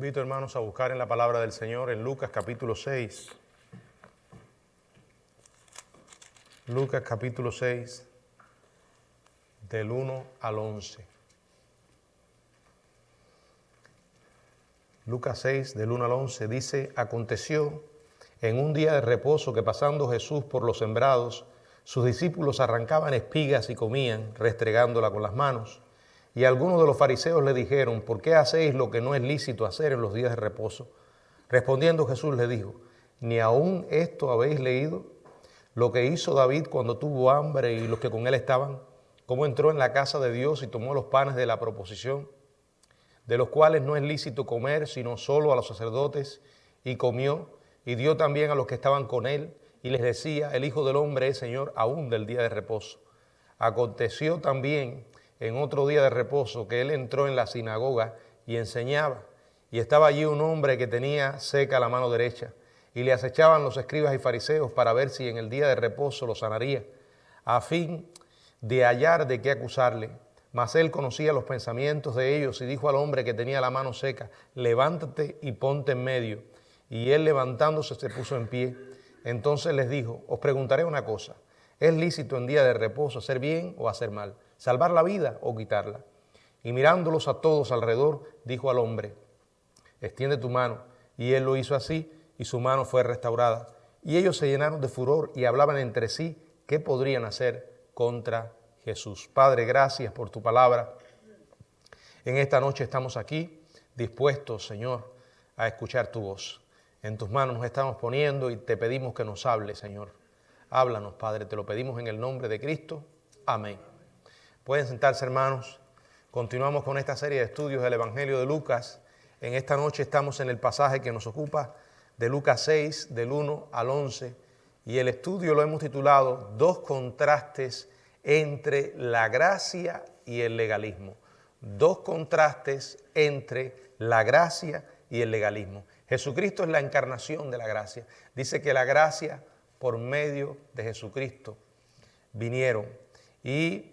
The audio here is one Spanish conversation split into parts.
invito, hermanos, a buscar en la palabra del Señor en Lucas capítulo 6. Lucas capítulo 6, del 1 al 11. Lucas 6, del 1 al 11, dice: Aconteció en un día de reposo que pasando Jesús por los sembrados, sus discípulos arrancaban espigas y comían, restregándola con las manos. Y algunos de los fariseos le dijeron: ¿por qué hacéis lo que no es lícito hacer en los días de reposo? Respondiendo Jesús le dijo: ¿ni aún esto habéis leído? Lo que hizo David cuando tuvo hambre y los que con él estaban, cómo entró en la casa de Dios y tomó los panes de la proposición, de los cuales no es lícito comer sino solo a los sacerdotes, y comió, y dio también a los que estaban con él, y les decía: el Hijo del Hombre es Señor aún del día de reposo. Aconteció también en otro día de reposo que él entró en la sinagoga y enseñaba, y estaba allí un hombre que tenía seca la mano derecha, y le acechaban los escribas y fariseos para ver si en el día de reposo lo sanaría, a fin de hallar de qué acusarle. Mas él conocía los pensamientos de ellos y dijo al hombre que tenía la mano seca: levántate y ponte en medio. Y él, levantándose, se puso en pie. Entonces les dijo: os preguntaré una cosa, ¿es lícito en día de reposo hacer bien o hacer mal, salvar la vida o quitarla? Y mirándolos a todos alrededor, dijo al hombre: extiende tu mano. Y él lo hizo así, y su mano fue restaurada. Y ellos se llenaron de furor y hablaban entre sí qué podrían hacer contra Jesús. Padre, gracias por tu palabra. En esta noche estamos aquí dispuestos, Señor, a escuchar tu voz. En tus manos nos estamos poniendo y te pedimos que nos hables, Señor. Háblanos, Padre, te lo pedimos en el nombre de Cristo. Amén. Pueden sentarse, hermanos. Continuamos con esta serie de estudios del Evangelio de Lucas. En esta noche estamos en el pasaje que nos ocupa de Lucas 6, del 1 al 11. Y el estudio lo hemos titulado Dos contrastes entre la gracia y el legalismo. Dos contrastes entre la gracia y el legalismo. Jesucristo es la encarnación de la gracia. Dice que la gracia por medio de Jesucristo vinieron. Y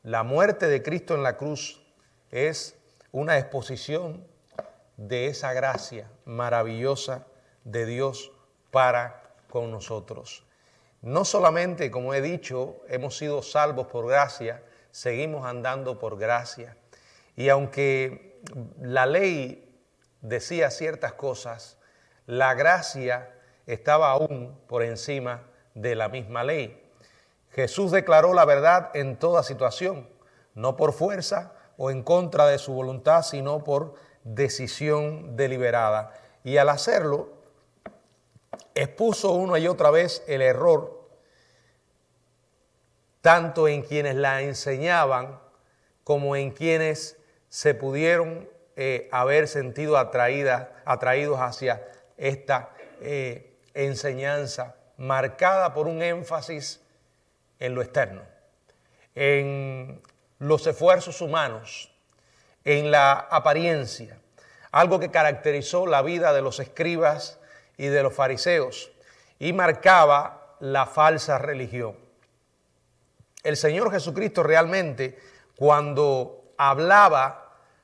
la muerte de Cristo en la cruz es una exposición de esa gracia maravillosa de Dios para con nosotros. No solamente, como he dicho, hemos sido salvos por gracia, seguimos andando por gracia. Y aunque la ley decía ciertas cosas, la gracia estaba aún por encima de la misma ley. Jesús declaró la verdad en toda situación, no por fuerza o en contra de su voluntad, sino por decisión deliberada. Y al hacerlo, expuso una y otra vez el error, tanto en quienes la enseñaban como en quienes se pudieron haber sentido atraídos hacia esta enseñanza marcada por un énfasis en lo externo, en los esfuerzos humanos, en la apariencia, algo que caracterizó la vida de los escribas y de los fariseos y marcaba la falsa religión. El Señor Jesucristo realmente, cuando hablaba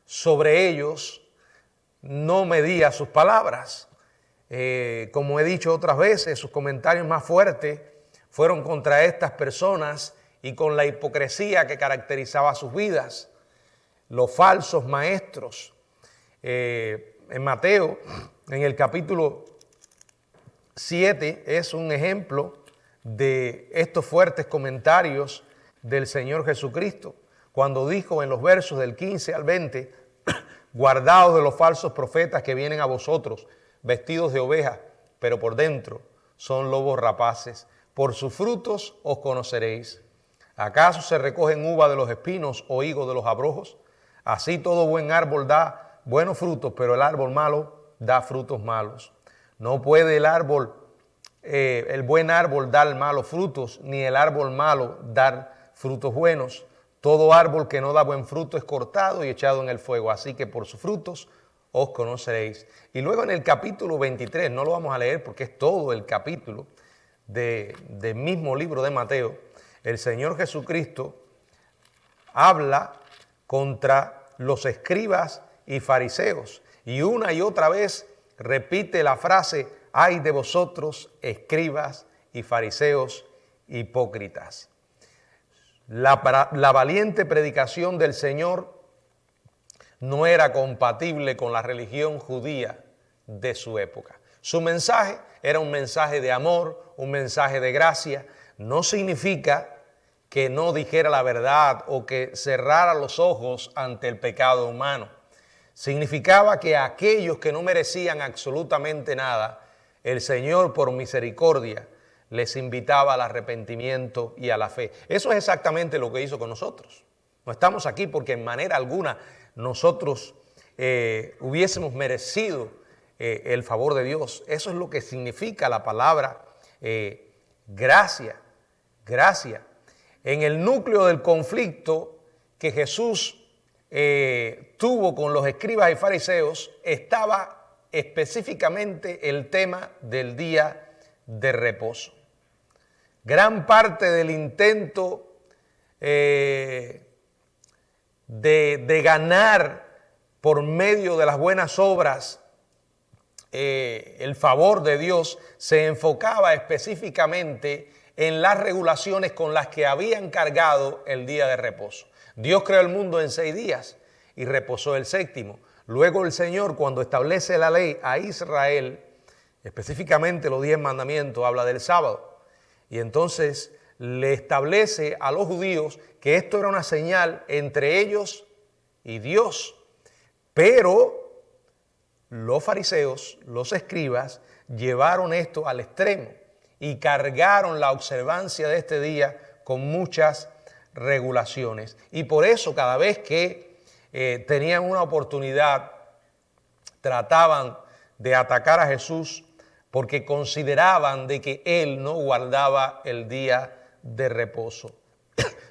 sobre ellos, no medía sus palabras. Como he dicho otras veces, sus comentarios más fuertes fueron contra estas personas y con la hipocresía que caracterizaba sus vidas, los falsos maestros. En Mateo, en el capítulo 7, es un ejemplo de estos fuertes comentarios del Señor Jesucristo, cuando dijo en los versos del 15 al 20, guardaos de los falsos profetas que vienen a vosotros, vestidos de oveja, pero por dentro son lobos rapaces. Por sus frutos os conoceréis. ¿Acaso se recogen uva de los espinos o higo de los abrojos? Así todo buen árbol da buenos frutos, pero el árbol malo da frutos malos. No puede el buen árbol dar malos frutos, ni el árbol malo dar frutos buenos. Todo árbol que no da buen fruto es cortado y echado en el fuego. Así que por sus frutos os conoceréis. Y luego en el capítulo 23, no lo vamos a leer porque es todo el capítulo del mismo libro de Mateo, el Señor Jesucristo habla contra los escribas y fariseos. Y una y otra vez repite la frase: ay de vosotros, escribas y fariseos hipócritas. La valiente predicación del Señor no era compatible con la religión judía de su época. Su mensaje era un mensaje de amor, un mensaje de gracia. No significa que no dijera la verdad o que cerrara los ojos ante el pecado humano. Significaba que a aquellos que no merecían absolutamente nada, el Señor por misericordia les invitaba al arrepentimiento y a la fe. Eso es exactamente lo que hizo con nosotros. No estamos aquí porque en manera alguna nosotros hubiésemos merecido el favor de Dios. Eso es lo que significa la palabra gracia. Gracia. En el núcleo del conflicto que Jesús tuvo con los escribas y fariseos estaba específicamente el tema del día de reposo. Gran parte del intento de ganar por medio de las buenas obras el favor de Dios se enfocaba específicamente en las regulaciones con las que habían cargado el día de reposo. Dios creó el mundo en 6 días y reposó el séptimo. Luego el Señor, cuando establece la ley a Israel, específicamente los 10 mandamientos, habla del sábado. Y entonces le establece a los judíos que esto era una señal entre ellos y Dios. Pero los fariseos, los escribas, llevaron esto al extremo y cargaron la observancia de este día con muchas regulaciones. Y por eso cada vez que tenían una oportunidad, trataban de atacar a Jesús porque consideraban de que Él no guardaba el día de reposo.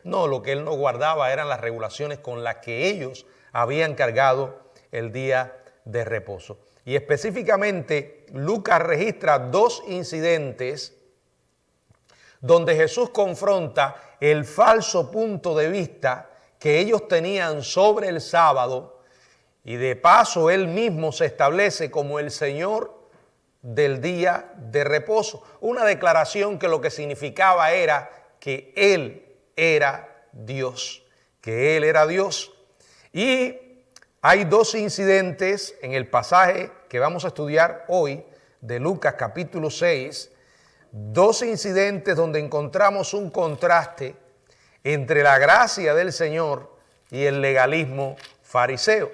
No, lo que Él no guardaba eran las regulaciones con las que ellos habían cargado el día de reposo. Y específicamente Lucas registra 2 incidentes donde Jesús confronta el falso punto de vista que ellos tenían sobre el sábado, y de paso Él mismo se establece como el Señor del día de reposo. Una declaración que lo que significaba era que Él era Dios, que Él era Dios. Y hay 2 incidentes en el pasaje que vamos a estudiar hoy de Lucas capítulo 6, 2 incidentes donde encontramos un contraste entre la gracia del Señor y el legalismo fariseo.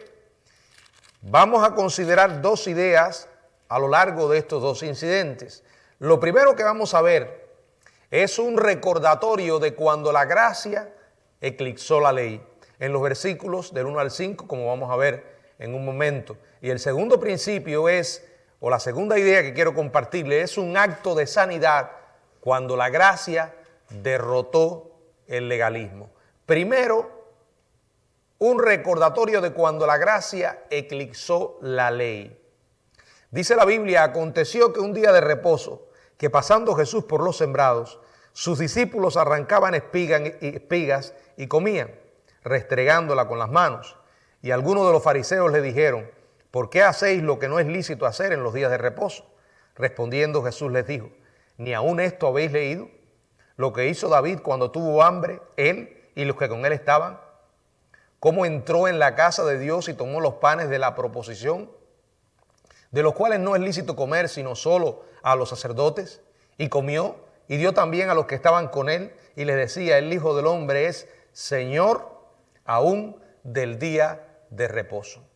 Vamos a considerar 2 ideas a lo largo de estos 2 incidentes. Lo primero que vamos a ver es un recordatorio de cuando la gracia eclipsó la ley, en los versículos del 1 al 5, como vamos a ver en un momento. Y el segundo principio es, o la segunda idea que quiero compartirle, es un acto de sanidad cuando la gracia derrotó el legalismo. Primero, un recordatorio de cuando la gracia eclipsó la ley. Dice la Biblia: aconteció que un día de reposo, que pasando Jesús por los sembrados, sus discípulos arrancaban espigas y comían, restregándola con las manos. Y algunos de los fariseos le dijeron: ¿por qué hacéis lo que no es lícito hacer en los días de reposo? Respondiendo Jesús les dijo: ¿ni aún esto habéis leído? Lo que hizo David cuando tuvo hambre, él y los que con él estaban. Cómo entró en la casa de Dios y tomó los panes de la proposición, de los cuales no es lícito comer sino solo a los sacerdotes, y comió y dio también a los que estaban con él, y les decía: el Hijo del Hombre es Señor aún del día de reposo.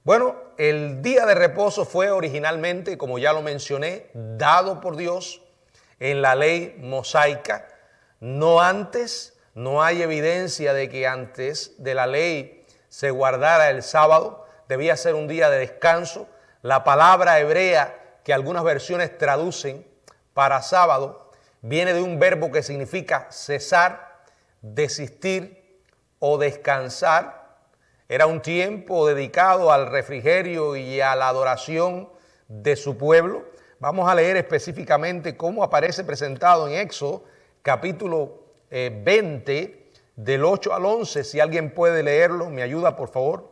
Bueno, el día de reposo fue originalmente, como ya lo mencioné, dado por Dios en la ley mosaica. No antes, no hay evidencia de que antes de la ley se guardara el sábado. Debía ser un día de descanso. La palabra hebrea que algunas versiones traducen para sábado viene de un verbo que significa cesar, desistir o descansar. Era un tiempo dedicado al refrigerio y a la adoración de su pueblo. Vamos a leer específicamente cómo aparece presentado en Éxodo capítulo 20 del 8 al 11. Si alguien puede leerlo, me ayuda por favor.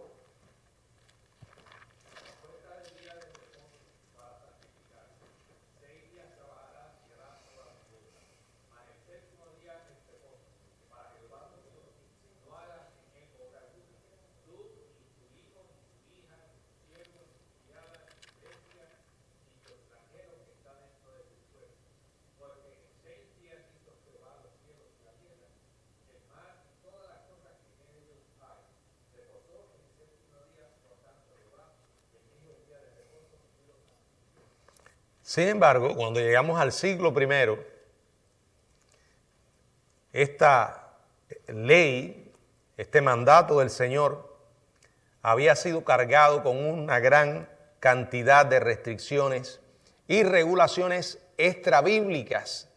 Sin embargo, cuando llegamos al siglo I, esta ley, este mandato del Señor, había sido cargado con una gran cantidad de restricciones y regulaciones extrabíblicas,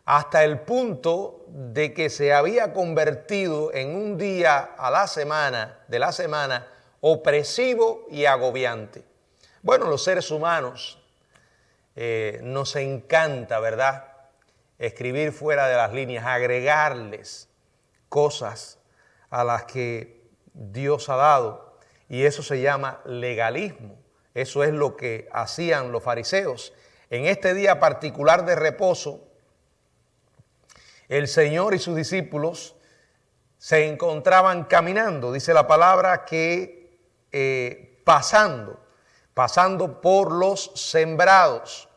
hasta el punto de que se había convertido en un día de la semana opresivo y agobiante. Bueno, los seres humanos nos encanta, ¿verdad?, escribir fuera de las líneas, agregarles cosas a las que Dios ha dado, y eso se llama legalismo. Eso es lo que hacían los fariseos. En este día particular de reposo, el Señor y sus discípulos se encontraban caminando, dice la palabra que pasando por los sembrados.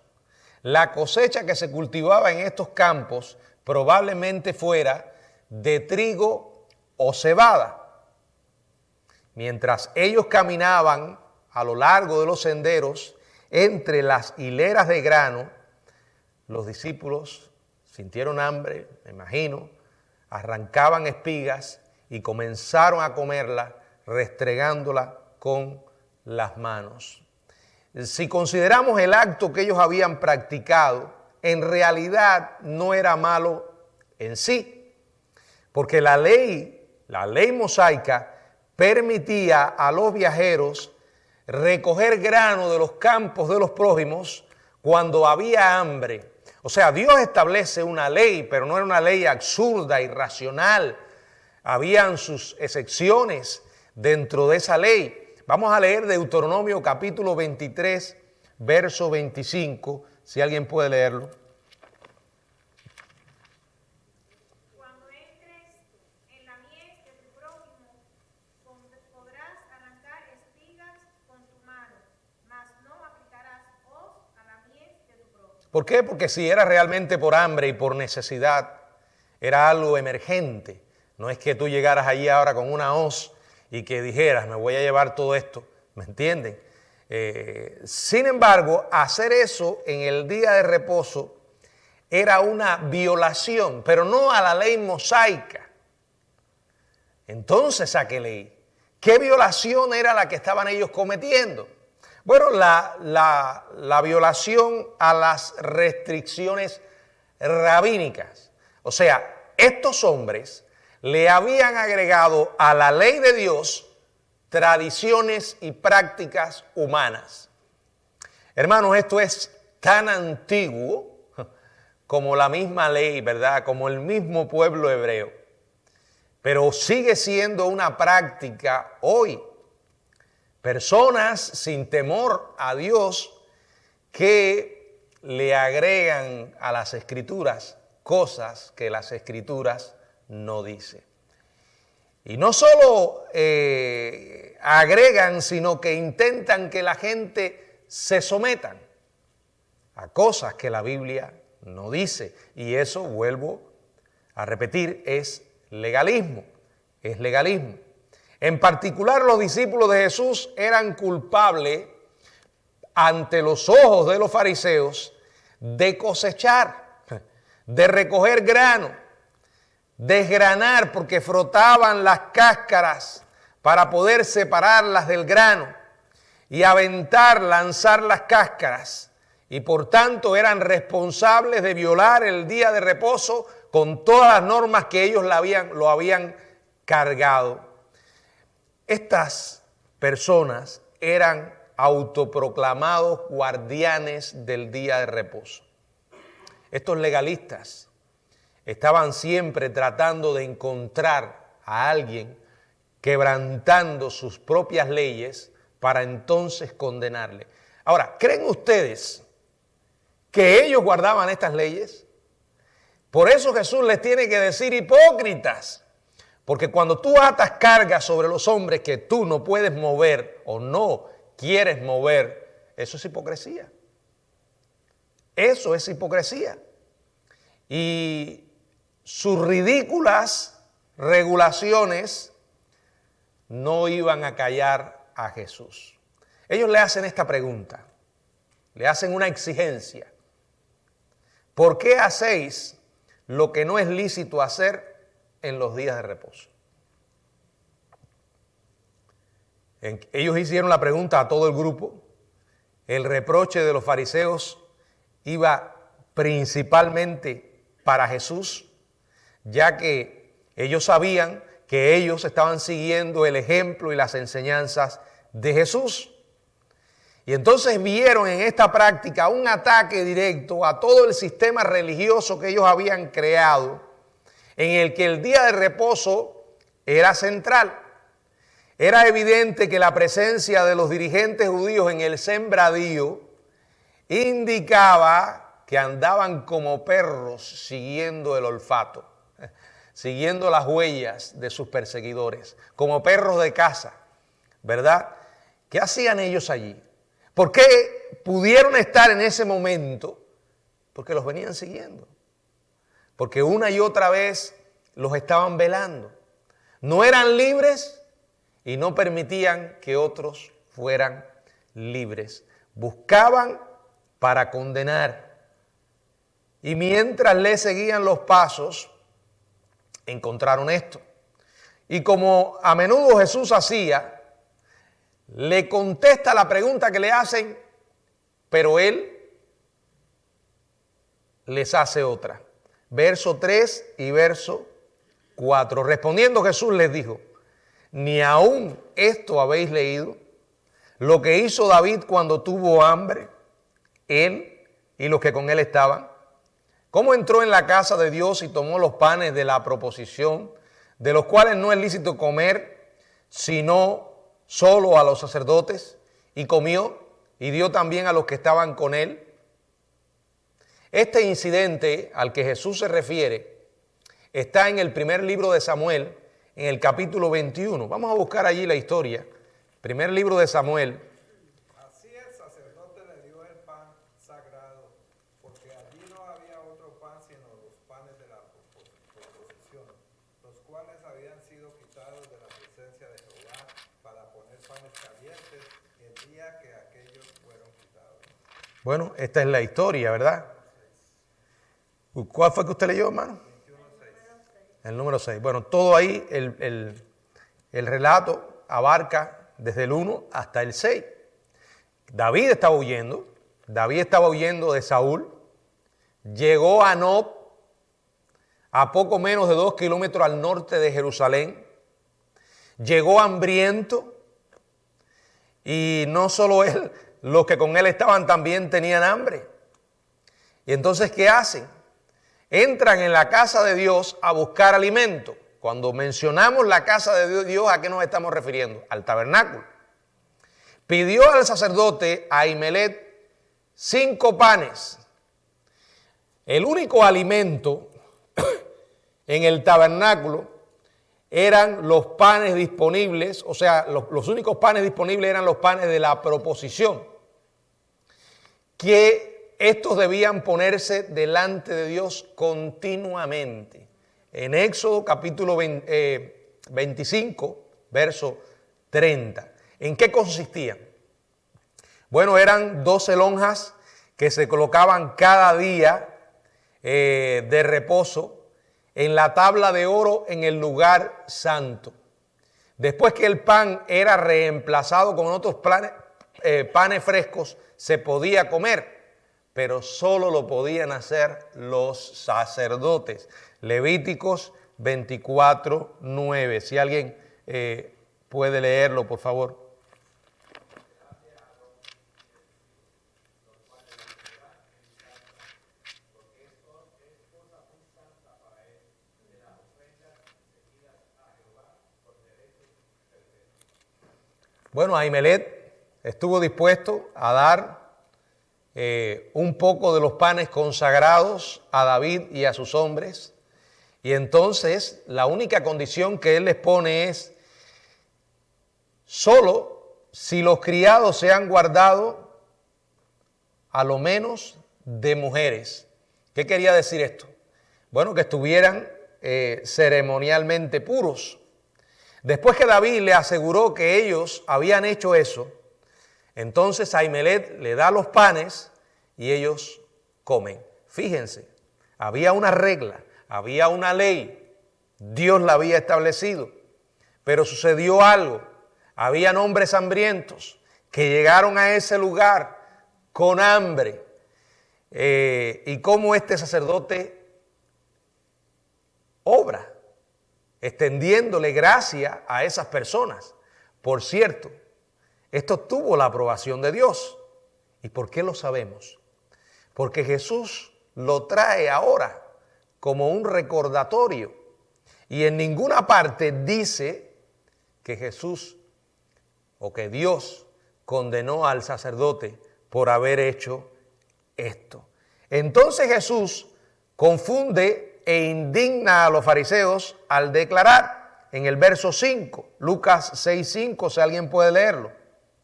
La cosecha que se cultivaba en estos campos probablemente fuera de trigo o cebada. Mientras ellos caminaban a lo largo de los senderos, entre las hileras de grano, los discípulos sintieron hambre, me imagino, arrancaban espigas y comenzaron a comerla, restregándola con las manos. Si consideramos el acto que ellos habían practicado, en realidad no era malo en sí, porque la ley mosaica permitía a los viajeros recoger grano de los campos de los prójimos cuando había hambre. O sea, Dios establece una ley, pero no era una ley absurda, irracional. Habían sus excepciones dentro de esa ley. Vamos a leer Deuteronomio capítulo 23, verso 25, si alguien puede leerlo. Cuando entres en la mies de tu prójimo, podrás arrancar espigas con tu mano, mas no aplicarás hoz a la mies de tu prójimo. ¿Por qué? Porque si era realmente por hambre y por necesidad, era algo emergente. No es que tú llegaras allí ahora con una hoz y que dijeras, me voy a llevar todo esto, ¿me entienden? Sin embargo, hacer eso en el día de reposo era una violación, pero no a la ley mosaica. Entonces, ¿a qué ley? ¿Qué violación era la que estaban ellos cometiendo? Bueno, la violación a las restricciones rabínicas. O sea, estos hombres le habían agregado a la ley de Dios tradiciones y prácticas humanas. Hermanos, esto es tan antiguo como la misma ley, ¿verdad? Como el mismo pueblo hebreo. Pero sigue siendo una práctica hoy. Personas sin temor a Dios que le agregan a las Escrituras cosas que las Escrituras no dice. Y no solo agregan, sino que intentan que la gente se sometan a cosas que la Biblia no dice. Y eso, vuelvo a repetir, es legalismo. Es legalismo. En particular, los discípulos de Jesús eran culpables ante los ojos de los fariseos de cosechar, de recoger grano, desgranar, porque frotaban las cáscaras para poder separarlas del grano y lanzar las cáscaras, y por tanto eran responsables de violar el día de reposo con todas las normas que ellos lo habían cargado. Estas personas eran autoproclamados guardianes del día de reposo. Estos legalistas estaban siempre tratando de encontrar a alguien quebrantando sus propias leyes para entonces condenarle. Ahora, ¿creen ustedes que ellos guardaban estas leyes? Por eso Jesús les tiene que decir hipócritas, porque cuando tú atas cargas sobre los hombres que tú no puedes mover o no quieres mover, eso es hipocresía. Eso es hipocresía. Y sus ridículas regulaciones no iban a callar a Jesús. Ellos le hacen esta pregunta: le hacen una exigencia. ¿Por qué hacéis lo que no es lícito hacer en los días de reposo? Ellos hicieron la pregunta a todo el grupo. El reproche de los fariseos iba principalmente para Jesús, ya que ellos sabían que ellos estaban siguiendo el ejemplo y las enseñanzas de Jesús. Y entonces vieron en esta práctica un ataque directo a todo el sistema religioso que ellos habían creado, en el que el día de reposo era central. Era evidente que la presencia de los dirigentes judíos en el sembradío indicaba que andaban como perros siguiendo el olfato, siguiendo las huellas de sus perseguidores, como perros de caza, ¿verdad? ¿Qué hacían ellos allí? ¿Por qué pudieron estar en ese momento? Porque los venían siguiendo, porque una y otra vez los estaban velando. No eran libres y no permitían que otros fueran libres. Buscaban para condenar. Y mientras le seguían los pasos, encontraron esto. Y como a menudo Jesús hacía, le contesta la pregunta que le hacen, pero él les hace otra. Verso 3 y verso 4. Respondiendo Jesús les dijo: ¿ni aún esto habéis leído? Lo que hizo David cuando tuvo hambre, él y los que con él estaban. ¿Cómo entró en la casa de Dios y tomó los panes de la proposición, de los cuales no es lícito comer, sino solo a los sacerdotes? Y comió y dio también a los que estaban con él. Este incidente al que Jesús se refiere está en el primer libro de Samuel, en el capítulo 21. Vamos a buscar allí la historia. Primer libro de Samuel. Así el sacerdote le dio el pan sagrado, porque allí no había otro pan sino los panes de la proposición, los cuales habían sido quitados de la presencia de Jehová para poner panes calientes el día que aquellos fueron quitados. Bueno, esta es la historia, ¿verdad? ¿Cuál fue que usted leyó, hermano? 21:6. El número 6. Bueno, todo ahí, el relato abarca desde el 1 hasta el 6. David estaba huyendo de Saúl, llegó a Nob, a poco menos de 2 kilómetros al norte de Jerusalén, llegó hambriento, y no solo él, los que con él estaban también tenían hambre. Y entonces, ¿qué hacen? Entran en la casa de Dios a buscar alimento. Cuando mencionamos la casa de Dios, ¿a qué nos estamos refiriendo? Al tabernáculo. Pidió al sacerdote Ahimelech 5 panes. El único alimento en el tabernáculo eran los panes disponibles, o sea, los únicos panes disponibles eran los panes de la proposición, que estos debían ponerse delante de Dios continuamente. En Éxodo capítulo 25, verso 30. ¿En qué consistían? Bueno, eran 12 lonjas que se colocaban cada día de reposo en la tabla de oro en el lugar santo. Después que el pan era reemplazado con otros panes frescos, se podía comer, pero solo lo podían hacer los sacerdotes. Levíticos 24:9. Si alguien puede leerlo, por favor. Bueno, Ahimelech estuvo dispuesto a dar un poco de los panes consagrados a David y a sus hombres. Y entonces la única condición que él les pone es: solo si los criados se han guardado a lo menos de mujeres. ¿Qué quería decir esto? Bueno, que estuvieran ceremonialmente puros. Después que David le aseguró que ellos habían hecho eso, Entonces Ahimelech le da los panes y ellos comen. Fíjense, había una regla, había una ley, Dios la había establecido, pero sucedió algo. Habían hombres hambrientos que llegaron a ese lugar con hambre. Y cómo este sacerdote obra, extendiéndole gracia a esas personas. Por cierto, esto tuvo la aprobación de Dios. ¿Y por qué lo sabemos? Porque Jesús lo trae ahora como un recordatorio. Y en ninguna parte dice que Jesús o que Dios condenó al sacerdote por haber hecho esto. Entonces Jesús confunde e indigna a los fariseos al declarar en el verso 5, Lucas 6:5, si alguien puede leerlo.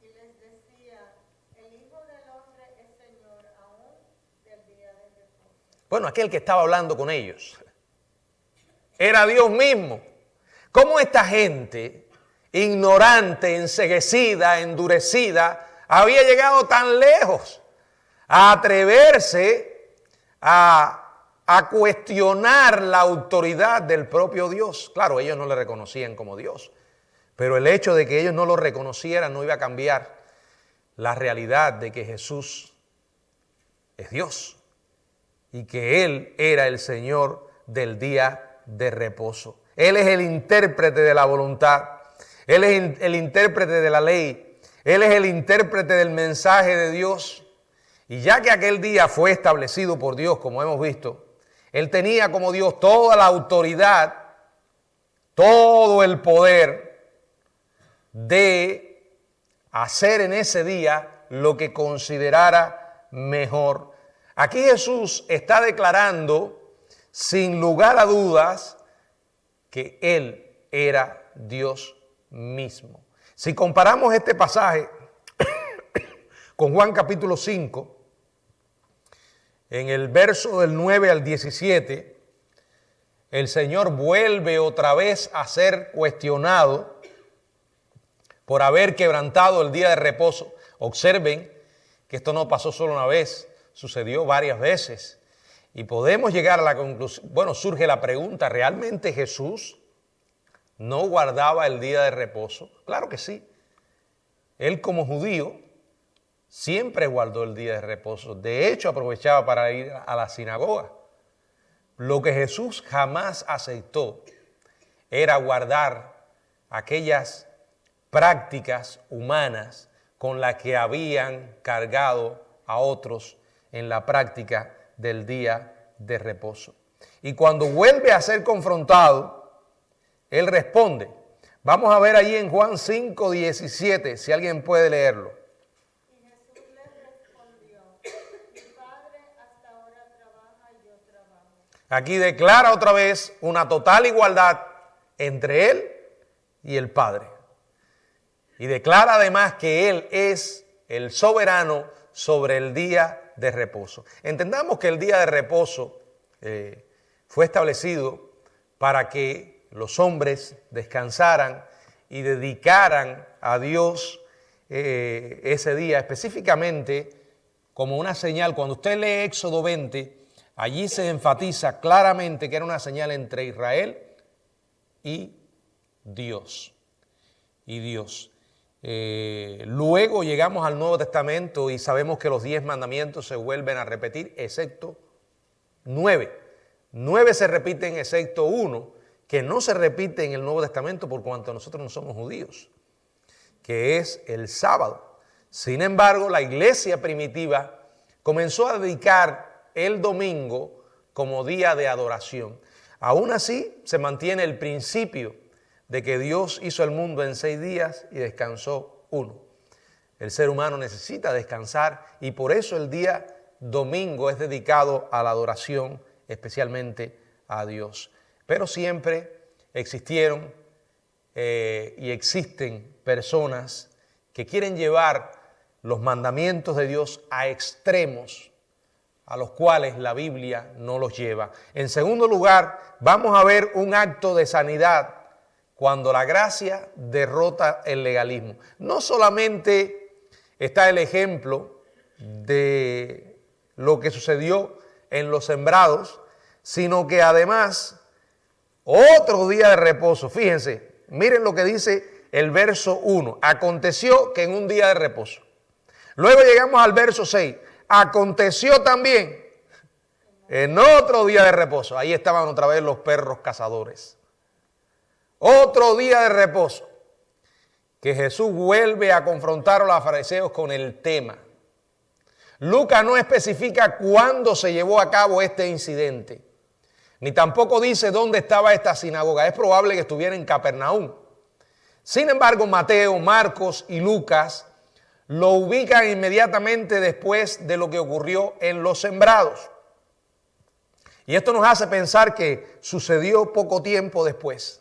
Y les decía, el Hijo del Hombre es Señor aún del día de reposo. Bueno, aquel que estaba hablando con ellos era Dios mismo. ¿Cómo esta gente ignorante, enceguecida, endurecida, había llegado tan lejos a atreverse a cuestionar la autoridad del propio Dios? Claro, ellos no le reconocían como Dios, pero el hecho de que ellos no lo reconocieran no iba a cambiar la realidad de que Jesús es Dios y que Él era el Señor del día de reposo. Él es el intérprete de la voluntad, Él es el intérprete de la ley, Él es el intérprete del mensaje de Dios. Y ya que aquel día fue establecido por Dios, como hemos visto, Él tenía como Dios toda la autoridad, todo el poder de hacer en ese día lo que considerara mejor. Aquí Jesús está declarando sin lugar a dudas que Él era Dios mismo. Si comparamos este pasaje con Juan capítulo 5, en el verso del 9 al 17, el Señor vuelve otra vez a ser cuestionado por haber quebrantado el día de reposo. Observen que esto no pasó solo una vez, sucedió varias veces. Y podemos llegar a la conclusión, bueno, surge la pregunta, ¿realmente Jesús no guardaba el día de reposo? Claro que sí. Él como judío siempre guardó el día de reposo. De hecho, aprovechaba para ir a la sinagoga. Lo que Jesús jamás aceptó era guardar aquellas prácticas humanas con las que habían cargado a otros en la práctica del día de reposo. Y cuando vuelve a ser confrontado, Él responde. Vamos a ver allí en Juan 5:17, si alguien puede leerlo. Y Jesús les respondió, mi Padre hasta ahora trabaja y yo trabajo. Aquí declara otra vez una total igualdad entre Él y el Padre. Y declara además que Él es el soberano sobre el día de reposo. Entendamos que el día de reposo fue establecido para que los hombres descansaran y dedicaran a Dios ese día, específicamente como una señal. Cuando usted lee Éxodo 20, allí se enfatiza claramente que era una señal entre Israel y Dios. Luego llegamos al Nuevo Testamento y sabemos que los 10 mandamientos se vuelven a repetir, excepto 9. 9 se repiten, excepto 1, que no se repite en el Nuevo Testamento por cuanto nosotros no somos judíos, que es el sábado. Sin embargo, la iglesia primitiva comenzó a dedicar el domingo como día de adoración. Aún así, se mantiene el principio de que Dios hizo el mundo en 6 días y descansó 1. El ser humano necesita descansar y por eso el día domingo es dedicado a la adoración, especialmente a Dios. Pero siempre existieron y existen personas que quieren llevar los mandamientos de Dios a extremos a los cuales la Biblia no los lleva. En segundo lugar, vamos a ver un acto de sanidad cuando la gracia derrota el legalismo. No solamente está el ejemplo de lo que sucedió en los sembrados, sino que además otro día de reposo. Fíjense, miren lo que dice el verso 1. Aconteció que en un día de reposo. Luego llegamos al verso 6. Aconteció también en otro día de reposo. Ahí estaban otra vez los perros cazadores. Otro día de reposo. Que Jesús vuelve a confrontar a los fariseos con el tema. Lucas no especifica cuándo se llevó a cabo este incidente. Ni tampoco dice dónde estaba esta sinagoga. Es probable que estuviera en Capernaum. Sin embargo, Mateo, Marcos y Lucas lo ubican inmediatamente después de lo que ocurrió en los sembrados. Y esto nos hace pensar que sucedió poco tiempo después.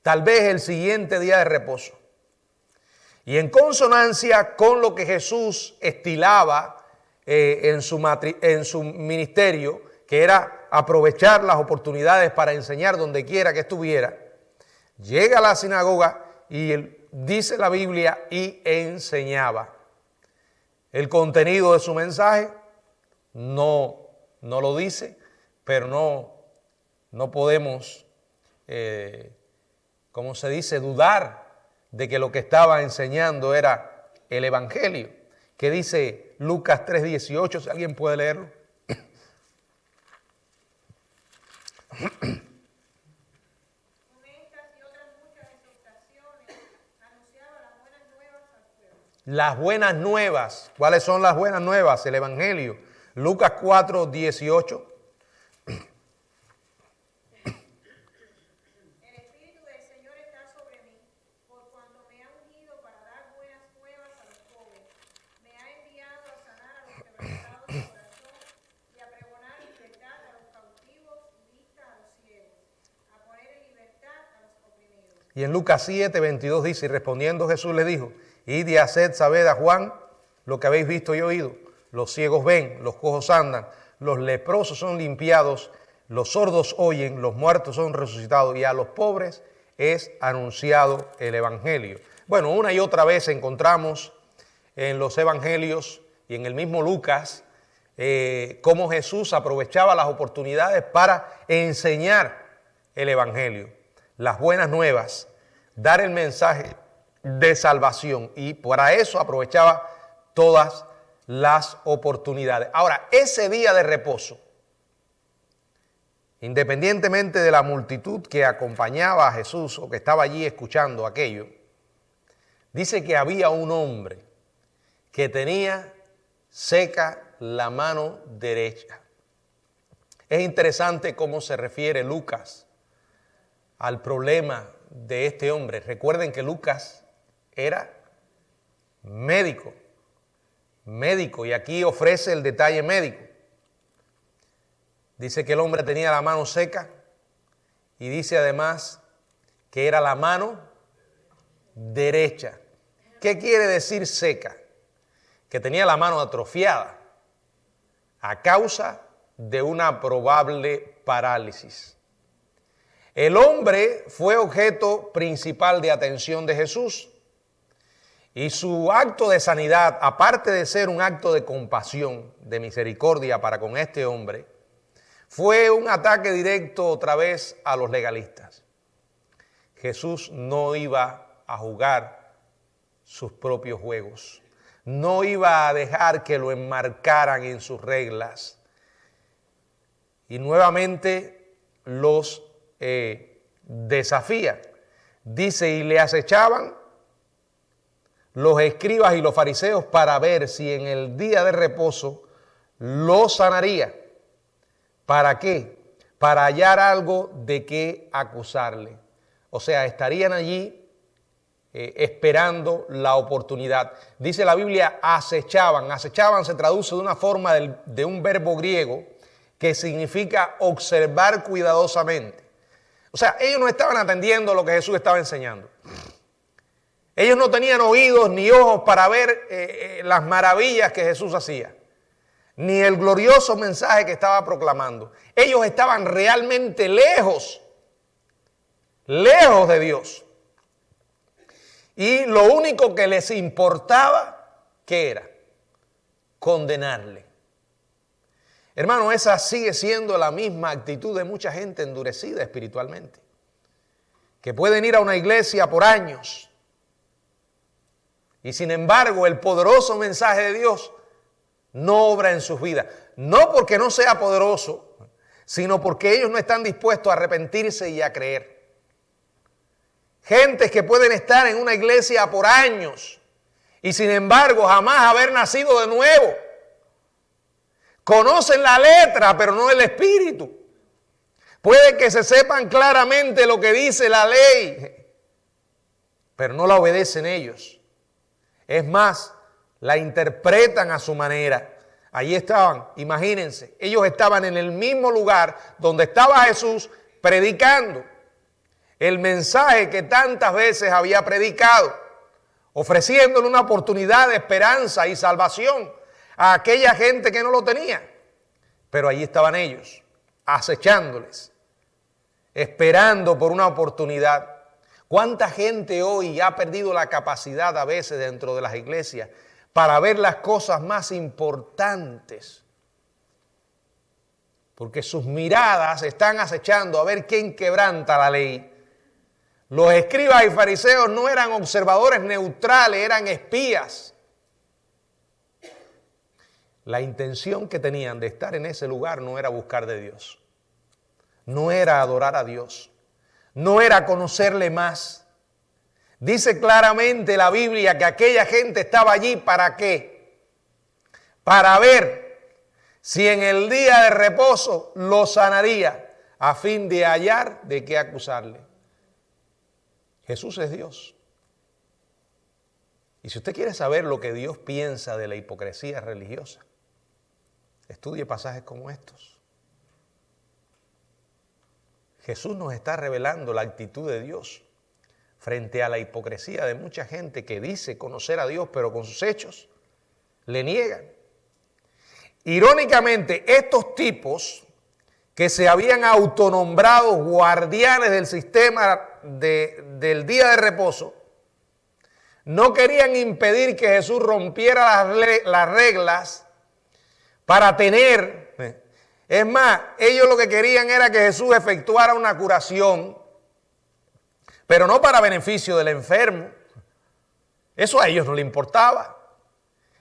Tal vez el siguiente día de reposo. Y en consonancia con lo que Jesús estilaba en su ministerio, que era aprovechar las oportunidades para enseñar donde quiera que estuviera, llega a la sinagoga y dice la Biblia, y enseñaba. El contenido de su mensaje no lo dice, pero no podemos, como se dice, dudar de que lo que estaba enseñando era el Evangelio. Que dice Lucas 3:18, si alguien puede leerlo. Las buenas nuevas. ¿Cuáles son las buenas nuevas? El Evangelio. Lucas 4:18. El Espíritu del Señor está sobre mí, por cuanto me ha ungido para dar buenas nuevas a los pobres. Me ha enviado a sanar a los quebrantados de corazón y a pregonar libertad a los cautivos y vista a los ciegos, a poner en libertad a los oprimidos. Y en Lucas 7:22 dice, y respondiendo Jesús le dijo, id y haced saber a Juan lo que habéis visto y oído. Los ciegos ven, los cojos andan, los leprosos son limpiados, los sordos oyen, los muertos son resucitados y a los pobres es anunciado el Evangelio. Bueno, una y otra vez encontramos en los Evangelios y en el mismo Lucas cómo Jesús aprovechaba las oportunidades para enseñar el Evangelio, las buenas nuevas, dar el mensaje de salvación, y para eso aprovechaba todas las oportunidades. Ahora, ese día de reposo, independientemente de la multitud que acompañaba a Jesús o que estaba allí escuchando aquello, dice que había un hombre que tenía seca la mano derecha. Es interesante cómo se refiere Lucas al problema de este hombre. Recuerden que Lucas era médico, y aquí ofrece el detalle médico. Dice que el hombre tenía la mano seca y dice además que era la mano derecha. ¿Qué quiere decir seca? Que tenía la mano atrofiada a causa de una probable parálisis. El hombre fue objeto principal de atención de Jesús. Y su acto de sanidad, aparte de ser un acto de compasión, de misericordia para con este hombre, fue un ataque directo otra vez a los legalistas. Jesús no iba a jugar sus propios juegos. No iba a dejar que lo enmarcaran en sus reglas. Y nuevamente los desafía. Dice, y le acechaban los escribas y los fariseos para ver si en el día de reposo lo sanaría. ¿Para qué? Para hallar algo de qué acusarle. O sea, estarían allí esperando la oportunidad. Dice la Biblia, acechaban. Acechaban se traduce de una forma de un verbo griego que significa observar cuidadosamente. O sea, ellos no estaban atendiendo lo que Jesús estaba enseñando. Ellos no tenían oídos ni ojos para ver las maravillas que Jesús hacía, ni el glorioso mensaje que estaba proclamando. Ellos estaban realmente lejos de Dios. Y lo único que les importaba, ¿qué era? Condenarle. Hermano, esa sigue siendo la misma actitud de mucha gente endurecida espiritualmente, que pueden ir a una iglesia por años y sin embargo el poderoso mensaje de Dios no obra en sus vidas. No porque no sea poderoso, sino porque ellos no están dispuestos a arrepentirse y a creer. Gentes que pueden estar en una iglesia por años y sin embargo jamás haber nacido de nuevo. Conocen la letra, pero no el espíritu. Puede que se sepan claramente lo que dice la ley, pero no la obedecen ellos. Es más, la interpretan a su manera. Allí estaban, imagínense, ellos estaban en el mismo lugar donde estaba Jesús predicando el mensaje que tantas veces había predicado, ofreciéndole una oportunidad de esperanza y salvación a aquella gente que no lo tenía. Pero allí estaban ellos, acechándoles, esperando por una oportunidad. ¿Cuánta gente hoy ha perdido la capacidad a veces dentro de las iglesias para ver las cosas más importantes? Porque sus miradas están acechando a ver quién quebranta la ley. Los escribas y fariseos no eran observadores neutrales, eran espías. La intención que tenían de estar en ese lugar no era buscar de Dios, no era adorar a Dios, no era conocerle más. Dice claramente la Biblia que aquella gente estaba allí ¿para qué? Para ver si en el día de reposo lo sanaría, a fin de hallar de qué acusarle. Jesús es Dios. Y si usted quiere saber lo que Dios piensa de la hipocresía religiosa, estudie pasajes como estos. Jesús nos está revelando la actitud de Dios frente a la hipocresía de mucha gente que dice conocer a Dios, pero con sus hechos le niegan. Irónicamente, estos tipos que se habían autonombrado guardianes del sistema del día de reposo, no querían impedir que Jesús rompiera las reglas para tener. Es más, ellos lo que querían era que Jesús efectuara una curación, pero no para beneficio del enfermo. Eso a ellos no les importaba.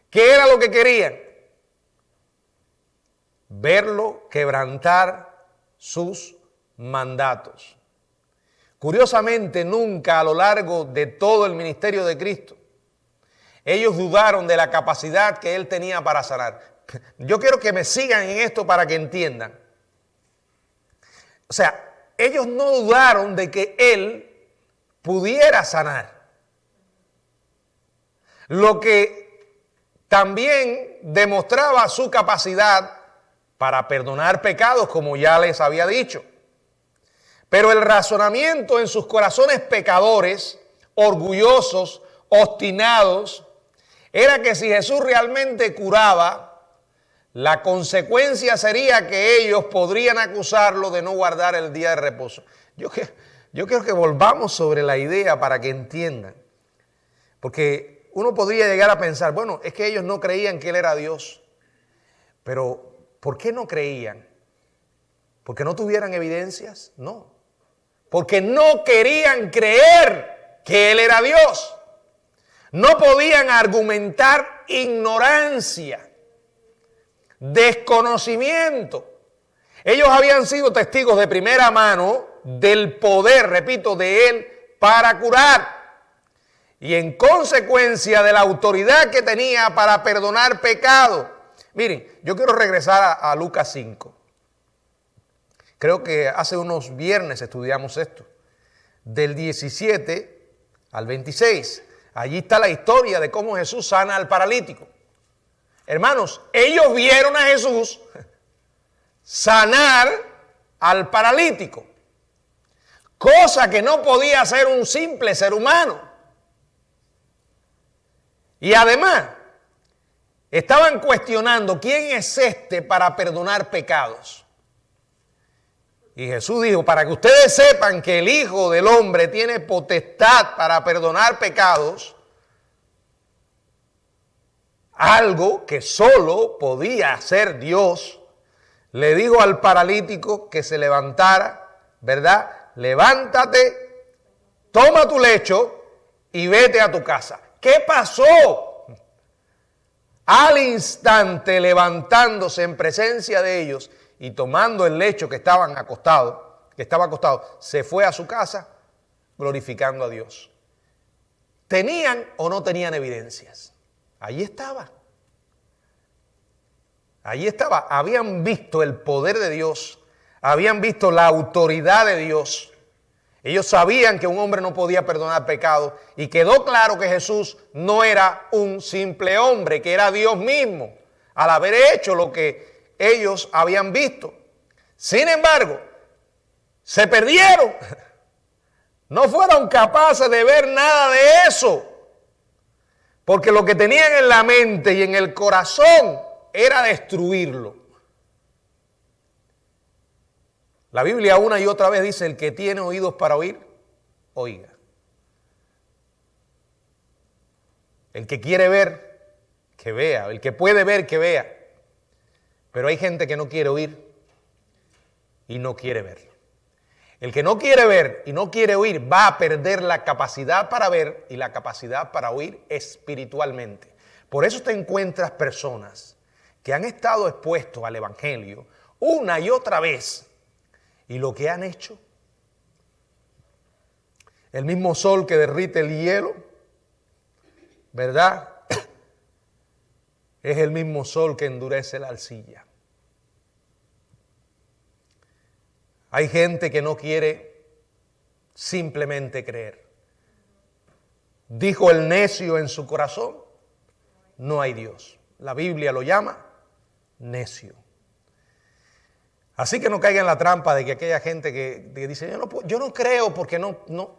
¿Qué era lo que querían? Verlo quebrantar sus mandatos. Curiosamente, nunca a lo largo de todo el ministerio de Cristo, ellos dudaron de la capacidad que Él tenía para sanar. Yo quiero que me sigan en esto para que entiendan. O sea, ellos no dudaron de que Él pudiera sanar. Lo que también demostraba su capacidad para perdonar pecados, como ya les había dicho. Pero el razonamiento en sus corazones pecadores, orgullosos, obstinados, era que si Jesús realmente curaba, la consecuencia sería que ellos podrían acusarlo de no guardar el día de reposo. Yo quiero que volvamos sobre la idea para que entiendan. Porque uno podría llegar a pensar, bueno, es que ellos no creían que Él era Dios. Pero, ¿por qué no creían? ¿Porque no tuvieran evidencias? No. Porque no querían creer que Él era Dios. No podían argumentar ignorancia, desconocimiento. Ellos habían sido testigos de primera mano del poder, repito, de Él para curar. Y en consecuencia de la autoridad que tenía para perdonar pecado. Miren, yo quiero regresar a Lucas 5. Creo que hace unos viernes estudiamos esto. Del 17 al 26. Allí está la historia de cómo Jesús sana al paralítico. Hermanos, ellos vieron a Jesús sanar al paralítico. Cosa que no podía hacer un simple ser humano. Y además, estaban cuestionando quién es este para perdonar pecados. Y Jesús dijo, para que ustedes sepan que el Hijo del Hombre tiene potestad para perdonar pecados, algo que solo podía hacer Dios, le dijo al paralítico que se levantara, ¿verdad? Levántate, toma tu lecho y vete a tu casa. ¿Qué pasó? Al instante, levantándose en presencia de ellos y tomando el lecho que estaba acostado, se fue a su casa glorificando a Dios. ¿Tenían o no tenían evidencias? Allí estaba. Allí estaba. Habían visto el poder de Dios. Habían visto la autoridad de Dios. Ellos sabían que un hombre no podía perdonar pecados y quedó claro que Jesús no era un simple hombre, que era Dios mismo, al haber hecho lo que ellos habían visto. Sin embargo, se perdieron. No fueron capaces de ver nada de eso, porque lo que tenían en la mente y en el corazón era destruirlo. La Biblia una y otra vez dice: el que tiene oídos para oír, oiga. El que quiere ver, que vea. El que puede ver, que vea. Pero hay gente que no quiere oír y no quiere ver. El que no quiere ver y no quiere oír va a perder la capacidad para ver y la capacidad para oír espiritualmente. Por eso te encuentras personas que han estado expuestos al Evangelio una y otra vez. Y lo que han hecho, el mismo sol que derrite el hielo, ¿verdad? Es el mismo sol que endurece la arcilla. Hay gente que no quiere simplemente creer. Dijo el necio en su corazón: no hay Dios. La Biblia lo llama necio. Así que no caiga en la trampa de que aquella gente que dice: yo no creo porque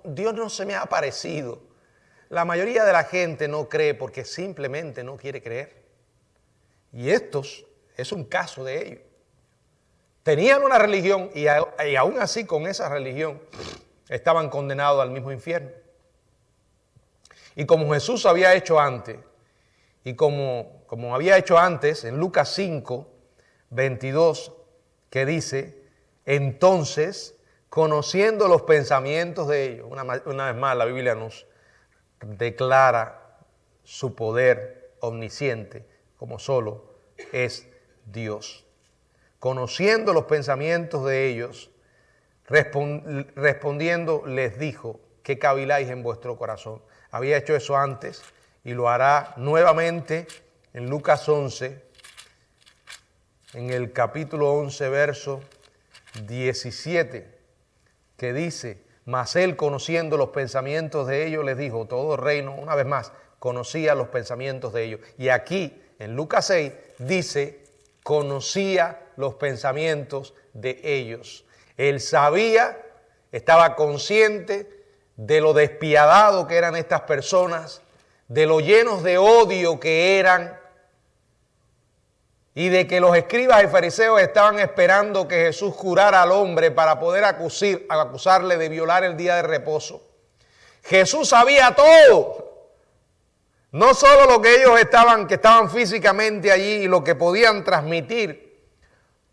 Dios no se me ha aparecido. La mayoría de la gente no cree porque simplemente no quiere creer. Y estos es un caso de ellos. Tenían una religión y aún así con esa religión estaban condenados al mismo infierno. Y como Jesús había hecho antes, y como había hecho antes en Lucas 5, 22, que dice: entonces, conociendo los pensamientos de ellos, una vez más la Biblia nos declara su poder omnisciente, como solo es Dios. Conociendo los pensamientos de ellos, respondiendo les dijo: ¿qué caviláis en vuestro corazón? Había hecho eso antes y lo hará nuevamente en Lucas 11, en el capítulo 11, verso 17, que dice: mas él, conociendo los pensamientos de ellos, les dijo. Todo reino, una vez más, conocía los pensamientos de ellos. Y aquí, en Lucas 6, dice: conocía los pensamientos de ellos. Él sabía, estaba consciente de lo despiadado que eran estas personas, de lo llenos de odio que eran, y de que los escribas y fariseos estaban esperando que Jesús curara al hombre para poder acusarle de violar el día de reposo. Jesús sabía todo. No solo lo que ellos que estaban físicamente allí y lo que podían transmitir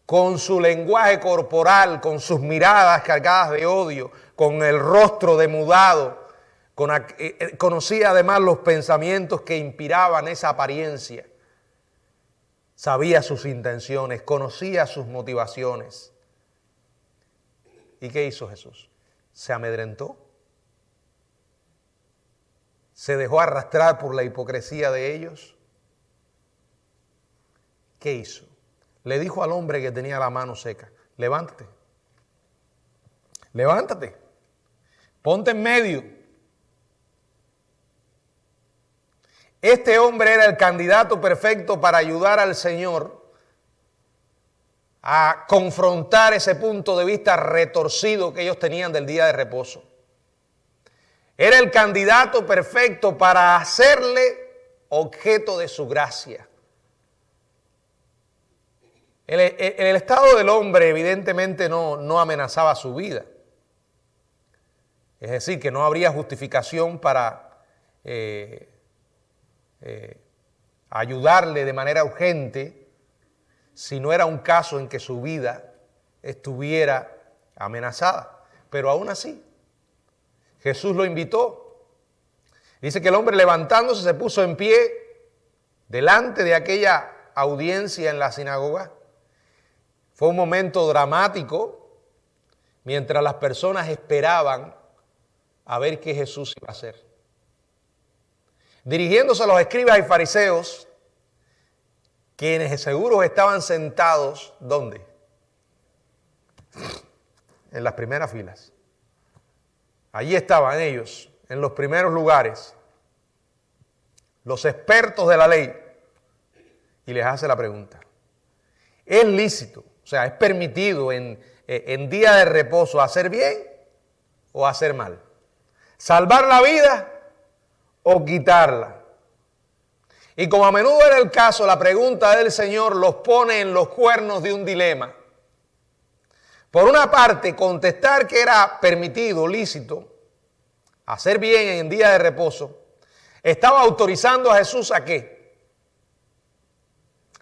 con su lenguaje corporal, con sus miradas cargadas de odio, con el rostro demudado. Conocía además los pensamientos que inspiraban esa apariencia. Sabía sus intenciones, conocía sus motivaciones. ¿Y qué hizo Jesús? ¿Se amedrentó? ¿Se dejó arrastrar por la hipocresía de ellos? ¿Qué hizo? Le dijo al hombre que tenía la mano seca: levántate, levántate, ponte en medio. Este hombre era el candidato perfecto para ayudar al Señor a confrontar ese punto de vista retorcido que ellos tenían del día de reposo. Era el candidato perfecto para hacerle objeto de su gracia. El estado del hombre evidentemente no amenazaba su vida. Es decir, que no habría justificación para a ayudarle de manera urgente si no era un caso en que su vida estuviera amenazada. Pero aún así, Jesús lo invitó. Dice que el hombre, levantándose, se puso en pie delante de aquella audiencia en la sinagoga. Fue un momento dramático mientras las personas esperaban a ver qué Jesús iba a hacer. Dirigiéndose a los escribas y fariseos, quienes seguro estaban sentados, ¿dónde? En las primeras filas. Allí estaban ellos, en los primeros lugares, los expertos de la ley, y les hace la pregunta: ¿es lícito, o sea, es permitido en día de reposo hacer bien o hacer mal? ¿Salvar la vida o quitarla? Y como a menudo era el caso, la pregunta del Señor los pone en los cuernos de un dilema. Por una parte, contestar que era permitido, lícito, hacer bien en día de reposo, estaba autorizando a Jesús ¿a qué?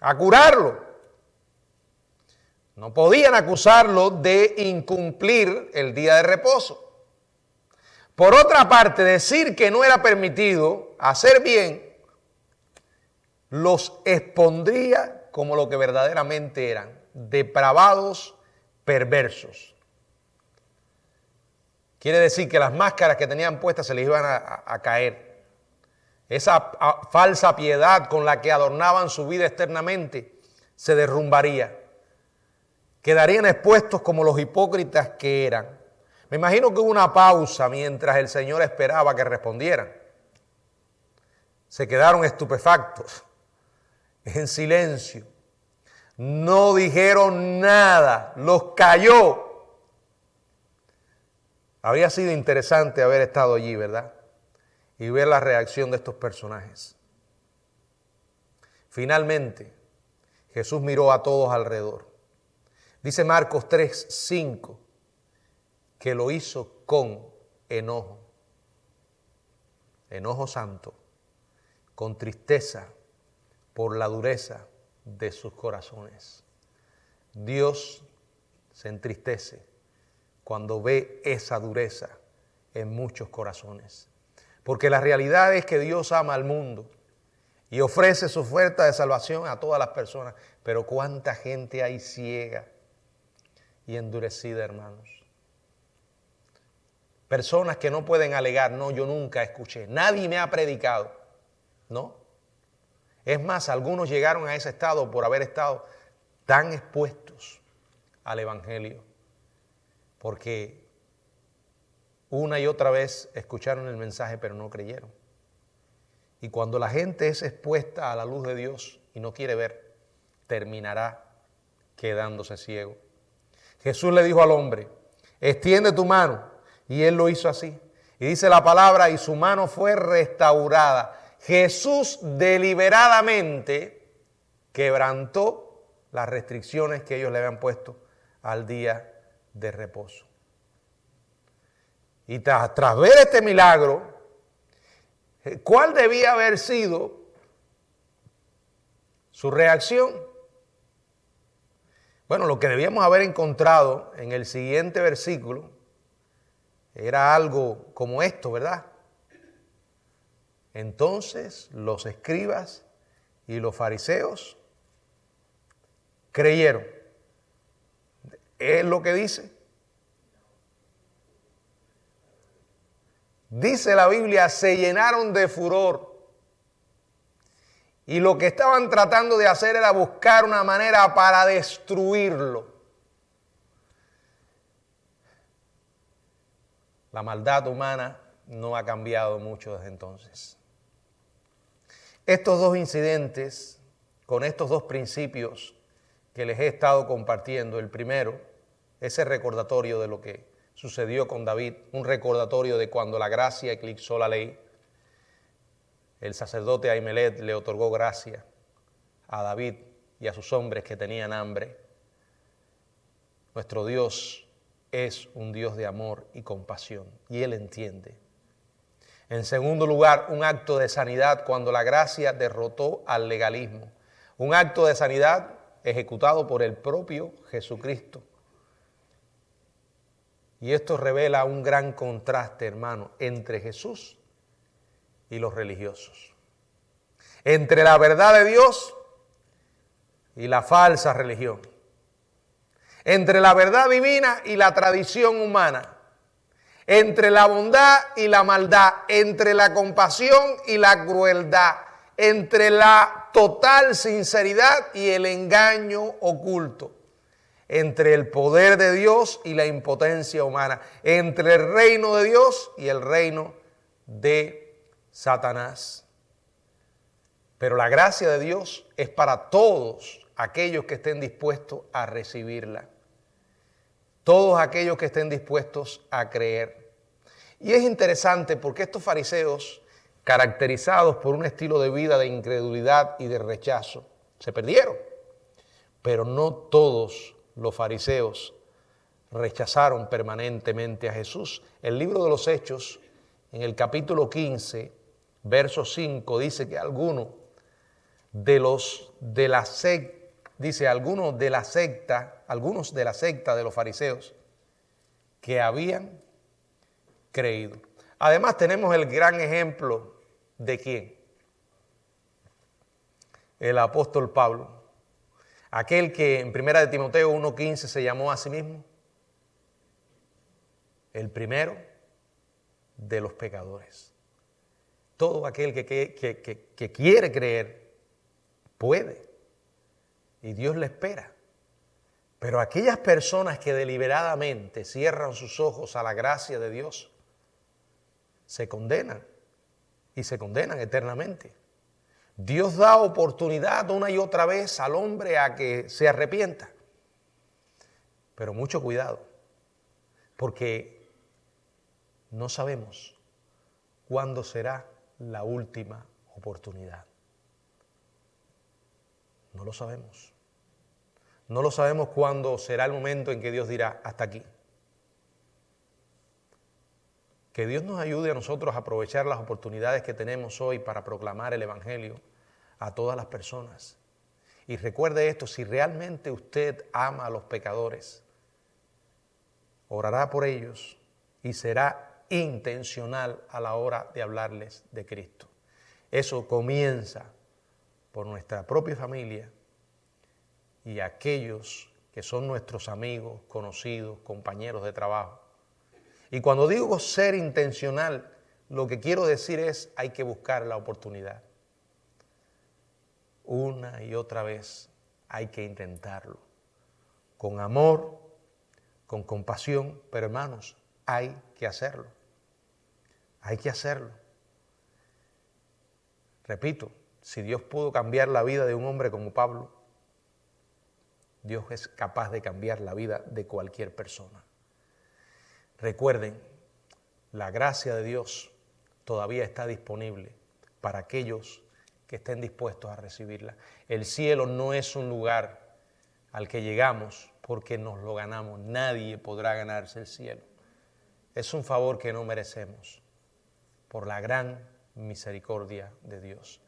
A curarlo. No podían acusarlo de incumplir el día de reposo. Por otra parte, decir que no era permitido hacer bien los expondría como lo que verdaderamente eran: depravados, perversos. Quiere decir que las máscaras que tenían puestas se les iban a caer. Esa falsa piedad con la que adornaban su vida externamente se derrumbaría. Quedarían expuestos como los hipócritas que eran. Me imagino que hubo una pausa mientras el Señor esperaba que respondieran. Se quedaron estupefactos, en silencio. No dijeron nada, los calló. Habría sido interesante haber estado allí, ¿verdad? Y ver la reacción de estos personajes. Finalmente, Jesús miró a todos alrededor. Dice Marcos 3:5 que lo hizo con enojo. Enojo santo, con tristeza por la dureza de sus corazones. Dios se entristece cuando ve esa dureza en muchos corazones. Porque la realidad es que Dios ama al mundo y ofrece su oferta de salvación a todas las personas. Pero cuánta gente hay ciega y endurecida, hermanos. Personas que no pueden alegar: no, yo nunca escuché, nadie me ha predicado. No. Es más, algunos llegaron a ese estado por haber estado tan expuestos al Evangelio, porque una y otra vez escucharon el mensaje pero no creyeron. Y cuando la gente es expuesta a la luz de Dios y no quiere ver, terminará quedándose ciego. Jesús le dijo al hombre: extiende tu mano. Y él lo hizo así. Y dice la palabra: y su mano fue restaurada. Jesús deliberadamente quebrantó las restricciones que ellos le habían puesto al día de reposo. Y tras ver este milagro, ¿cuál debía haber sido su reacción? Bueno, lo que debíamos haber encontrado en el siguiente versículo era algo como esto, ¿verdad? Entonces los escribas y los fariseos creyeron. ¿Es lo que dice? Dice la Biblia: se llenaron de furor. Y lo que estaban tratando de hacer era buscar una manera para destruirlo. La maldad humana no ha cambiado mucho desde entonces. Estos dos incidentes, con estos dos principios que les he estado compartiendo, el primero, ese recordatorio de lo que sucedió con David, un recordatorio de cuando la gracia eclipsó la ley. El sacerdote Ahimelech le otorgó gracia a David y a sus hombres que tenían hambre. Nuestro Dios es un Dios de amor y compasión, y Él entiende. En segundo lugar, un acto de sanidad cuando la gracia derrotó al legalismo. Un acto de sanidad ejecutado por el propio Jesucristo. Y esto revela un gran contraste, hermano, entre Jesús y los religiosos. Entre la verdad de Dios y la falsa religión. Entre la verdad divina y la tradición humana. Entre la bondad y la maldad. Entre la compasión y la crueldad. Entre la total sinceridad y el engaño oculto. Entre el poder de Dios y la impotencia humana. Entre el reino de Dios y el reino de Satanás. Pero la gracia de Dios es para todos aquellos que estén dispuestos a recibirla. Todos aquellos que estén dispuestos a creer. Y es interesante porque estos fariseos, caracterizados por un estilo de vida de incredulidad y de rechazo, se perdieron. Pero no todos los fariseos rechazaron permanentemente a Jesús. El libro de los Hechos, en el capítulo 15, verso 5, dice que algunos de la secta de los fariseos que habían creído. Además tenemos el gran ejemplo de ¿quién? El apóstol Pablo, aquel que en 1 de Timoteo 1:15 se llamó a sí mismo el primero de los pecadores. Todo aquel que quiere creer puede y Dios le espera. Pero aquellas personas que deliberadamente cierran sus ojos a la gracia de Dios se condenan y se condenan eternamente. Dios da oportunidad una y otra vez al hombre a que se arrepienta. Pero mucho cuidado, porque no sabemos cuándo será la última oportunidad. No lo sabemos. No lo sabemos cuándo será el momento en que Dios dirá hasta aquí. Que Dios nos ayude a nosotros a aprovechar las oportunidades que tenemos hoy para proclamar el Evangelio a todas las personas. Y recuerde esto, si realmente usted ama a los pecadores, orará por ellos y será intencional a la hora de hablarles de Cristo. Eso comienza por nuestra propia familia y aquellos que son nuestros amigos, conocidos, compañeros de trabajo. Y cuando digo ser intencional, lo que quiero decir es hay que buscar la oportunidad. Una y otra vez hay que intentarlo. Con amor, con compasión, pero hermanos, hay que hacerlo. Hay que hacerlo. Repito, si Dios pudo cambiar la vida de un hombre como Pablo, Dios es capaz de cambiar la vida de cualquier persona. Recuerden, la gracia de Dios todavía está disponible para aquellos que estén dispuestos a recibirla. El cielo no es un lugar al que llegamos porque nos lo ganamos. Nadie podrá ganarse el cielo. Es un favor que no merecemos por la gran misericordia de Dios.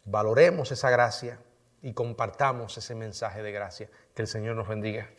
Valoremos esa gracia y compartamos ese mensaje de gracia. Que el Señor nos bendiga.